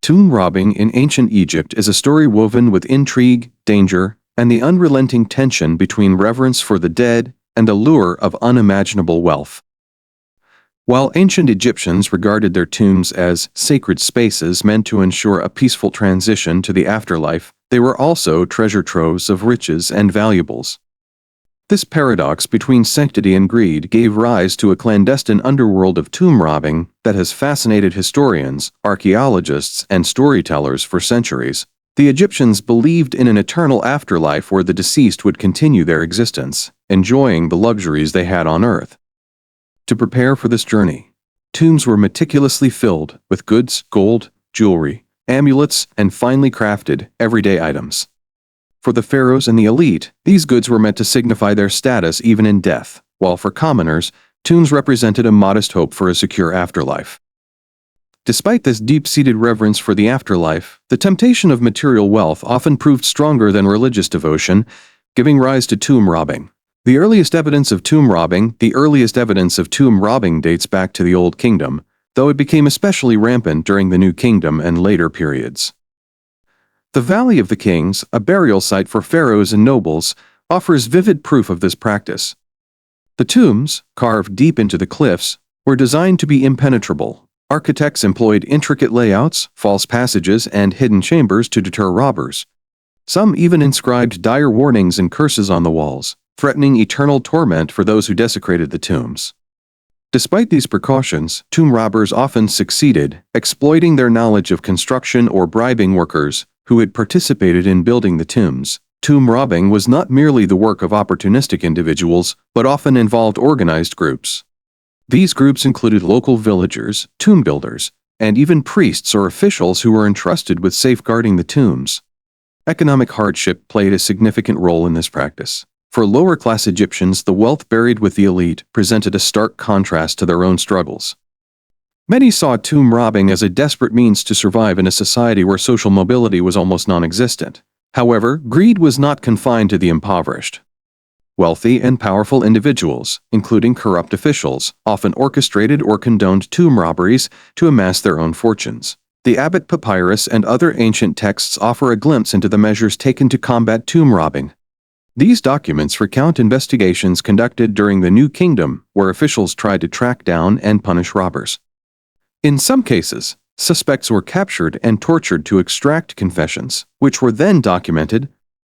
Tomb robbing in ancient Egypt is a story woven with intrigue, danger, and the unrelenting tension between reverence for the dead and the lure of unimaginable wealth. While ancient Egyptians regarded their tombs as sacred spaces meant to ensure a peaceful transition to the afterlife, they were also treasure troves of riches and valuables. This paradox between sanctity and greed gave rise to a clandestine underworld of tomb robbing that has fascinated historians, archaeologists, and storytellers for centuries. The Egyptians believed in an eternal afterlife where the deceased would continue their existence, enjoying the luxuries they had on earth. To prepare for this journey, tombs were meticulously filled with goods, gold, jewelry, amulets, and finely crafted, everyday items. For the pharaohs and the elite, these goods were meant to signify their status even in death, while for commoners, tombs represented a modest hope for a secure afterlife. Despite this deep-seated reverence for the afterlife, the temptation of material wealth often proved stronger than religious devotion, giving rise to tomb robbing. The earliest evidence of tomb robbing dates back to the Old Kingdom, though it became especially rampant during the New Kingdom and later periods. The Valley of the Kings, a burial site for pharaohs and nobles, offers vivid proof of this practice. The tombs, carved deep into the cliffs, were designed to be impenetrable. Architects employed intricate layouts, false passages, and hidden chambers to deter robbers. Some even inscribed dire warnings and curses on the walls, threatening eternal torment for those who desecrated the tombs. Despite these precautions, tomb robbers often succeeded, exploiting their knowledge of construction or bribing workers who had participated in building the tombs. Tomb robbing was not merely the work of opportunistic individuals, but often involved organized groups. These groups included local villagers, tomb builders, and even priests or officials who were entrusted with safeguarding the tombs. Economic hardship played a significant role in this practice. For lower-class Egyptians, the wealth buried with the elite presented a stark contrast to their own struggles. Many saw tomb robbing as a desperate means to survive in a society where social mobility was almost non-existent. However, greed was not confined to the impoverished. Wealthy and powerful individuals, including corrupt officials, often orchestrated or condoned tomb robberies to amass their own fortunes. The Abbot Papyrus and other ancient texts offer a glimpse into the measures taken to combat tomb robbing. These documents recount investigations conducted during the New Kingdom, where officials tried to track down and punish robbers. In some cases, suspects were captured and tortured to extract confessions, which were then documented.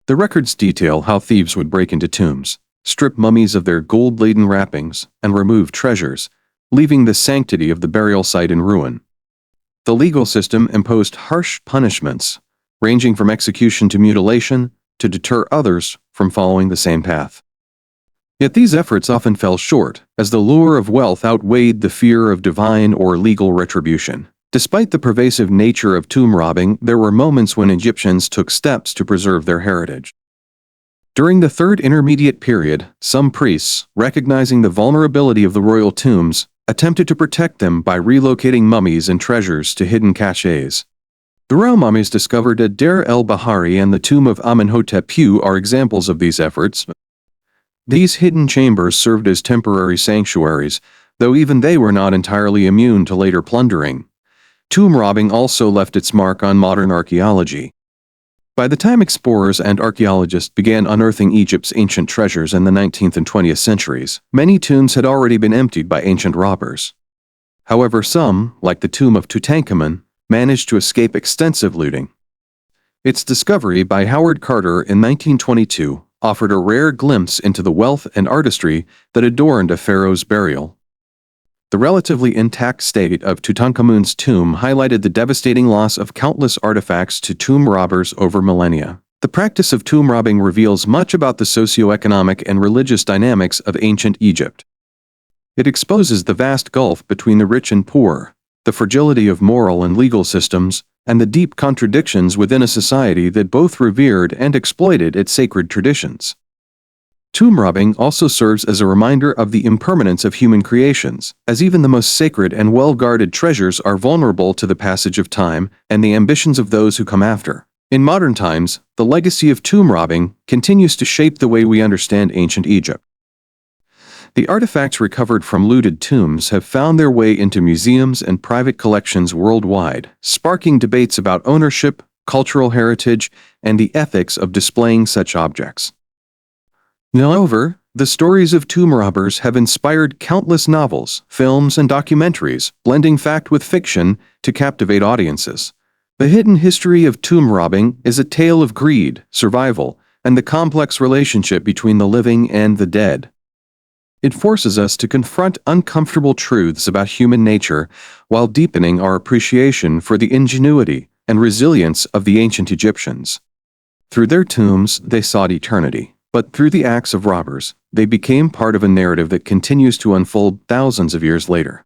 The records detail how thieves would break into tombs, strip mummies of their gold-laden wrappings, and remove treasures, leaving the sanctity of the burial site in ruin. The legal system imposed harsh punishments, ranging from execution to mutilation, to deter others from following the same path. Yet these efforts often fell short, as the lure of wealth outweighed the fear of divine or legal retribution. Despite the pervasive nature of tomb robbing, there were moments when Egyptians took steps to preserve their heritage. During the Third Intermediate Period, some priests, recognizing the vulnerability of the royal tombs, attempted to protect them by relocating mummies and treasures to hidden caches. The royal mummies discovered at Deir el-Bahari and the tomb of Amenhotep II are examples of these efforts. These hidden chambers served as temporary sanctuaries, though even they were not entirely immune to later plundering. Tomb robbing also left its mark on modern archaeology. By the time explorers and archaeologists began unearthing Egypt's ancient treasures in the 19th and 20th centuries, many tombs had already been emptied by ancient robbers. However, some, like the tomb of Tutankhamun, managed to escape extensive looting. Its discovery by Howard Carter in 1922 offered a rare glimpse into the wealth and artistry that adorned a pharaoh's burial. The relatively intact state of Tutankhamun's tomb highlighted the devastating loss of countless artifacts to tomb robbers over millennia. The practice of tomb robbing reveals much about the socio-economic and religious dynamics of ancient Egypt. It exposes the vast gulf between the rich and poor, the fragility of moral and legal systems, and the deep contradictions within a society that both revered and exploited its sacred traditions. Tomb robbing also serves as a reminder of the impermanence of human creations, as even the most sacred and well-guarded treasures are vulnerable to the passage of time and the ambitions of those who come after. In modern times, the legacy of tomb robbing continues to shape the way we understand ancient Egypt. The artifacts recovered from looted tombs have found their way into museums and private collections worldwide, sparking debates about ownership, cultural heritage, and the ethics of displaying such objects. Moreover, the stories of tomb robbers have inspired countless novels, films, and documentaries, blending fact with fiction to captivate audiences. The hidden history of tomb robbing is a tale of greed, survival, and the complex relationship between the living and the dead. It forces us to confront uncomfortable truths about human nature while deepening our appreciation for the ingenuity and resilience of the ancient Egyptians. Through their tombs, they sought eternity, but through the acts of robbers, they became part of a narrative that continues to unfold thousands of years later.